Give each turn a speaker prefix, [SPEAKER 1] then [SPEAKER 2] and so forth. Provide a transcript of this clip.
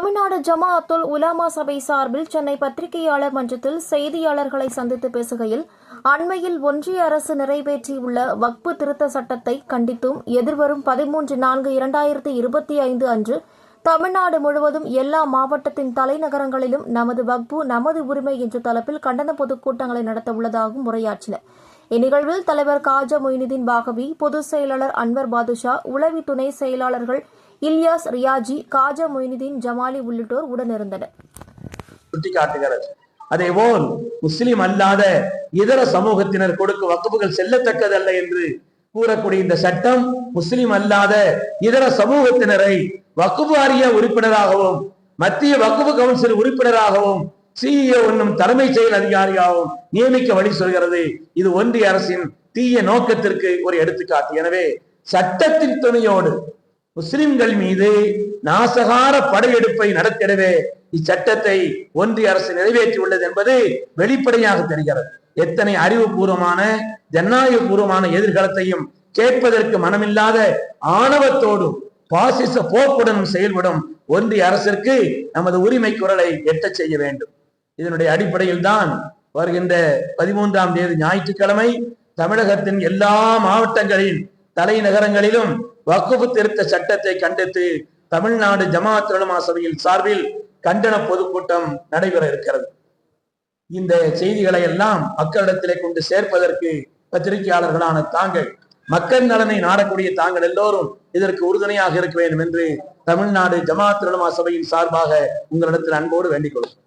[SPEAKER 1] தமிழ்நாடு ஜமாஅத்துல் உலமா சபை சார்பில் சென்னை பத்திரிகையாளர் மன்றத்தில் செய்தியாளர்களை சந்தித்து பேசுகையில், அண்மையில் ஒன்றிய அரசு நிறைவேற்றியுள்ள வக்பு திருத்த சட்டத்தை கண்டித்தும் எதிர்வரும் 13/4/2025 அன்று தமிழ்நாடு முழுவதும் எல்லா மாவட்டத்தின் தலைநகரங்களிலும் நமது வக்பு நமது உரிமை என்ற தலைப்பில் கண்டன பொதுக்கூட்டங்களை நடத்த உள்ளதாகவும் உரையாற்றினர். இந்நிகழ்வில் தலைவர் காஜா மொய்னுதீன் பாகவி, பொதுச் செயலாளர் அன்வர் பாதுஷா, உளவி துணை செயலாளர்கள் இல்யாஸ் ரியாஜி, காஜா மொய்னுதீன் ஜமாலி உள்ளிட்டோர் உடனிருந்தனர்.
[SPEAKER 2] சுட்டிக்காட்டுகிறது. அதேபோல் முஸ்லிம் அல்லாத இதர சமூகத்தினர் கொடுக்கும் வக்புகள் செல்லத்தக்கதல்ல என்று கூறக்கூடிய இந்த சட்டம் முஸ்லிம் அல்லாத இதர சமூகத்தினரை வக்பு வாரிய உறுப்பினராகவும் மத்திய வக்பு கவுன்சில் உறுப்பினராகவும் சிஇஓ என்னும் தலைமை செயல் அதிகாரியாகவும் நியமிக்க வழி சொல்கிறது. இது ஒன்றிய அரசின் தீய நோக்கத்திற்கு ஒரு எடுத்துக்காட்டு. எனவே சட்டத்தின் துணையோடு முஸ்லிம்கள் மீது நாசகார படையெடுப்பை நடத்திடவே இச்சட்டத்தை ஒன்றிய அரசு நிறைவேற்றியுள்ளது என்பது வெளிப்படையாக தெரிகிறது. எத்தனை அறிவுபூர்வமான ஜனநாயக பூர்வமான எதிர்காலத்தையும் கேட்பதற்கு மனமில்லாத ஆணவத்தோடும் பாசிச போக்குடனும் செயல்படும் ஒன்றிய அரசிற்கு நமது உரிமை குரலை எட்டச் செய்ய வேண்டும். இதனுடைய அடிப்படையில் தான் வருகின்ற 13ஆம் தேதி ஞாயிற்றுக்கிழமை தமிழகத்தின் எல்லா மாவட்டங்களின் தலைநகரங்களிலும் வக்ஃபு திருத்த சட்டத்தை கண்டித்து தமிழ்நாடு ஜமாஅத் உலமா சபையில் சார்பில் கண்டன பொதுக்கூட்டம் நடைபெற இருக்கிறது. இந்த செய்திகளை எல்லாம் மக்களிடத்திலே கொண்டு சேர்ப்பதற்கு பத்திரிகையாளர்களான தாங்கள், மக்கள் நலனை நாடக்கூடிய தாங்கள் எல்லோரும் இதற்கு உறுதுணையாக இருக்க வேண்டும் என்று தமிழ்நாடு ஜமாஅத் உலமா சபையின் சார்பாக உங்களிடத்தில் அன்போடு வேண்டிக் கொள்கிறேன்.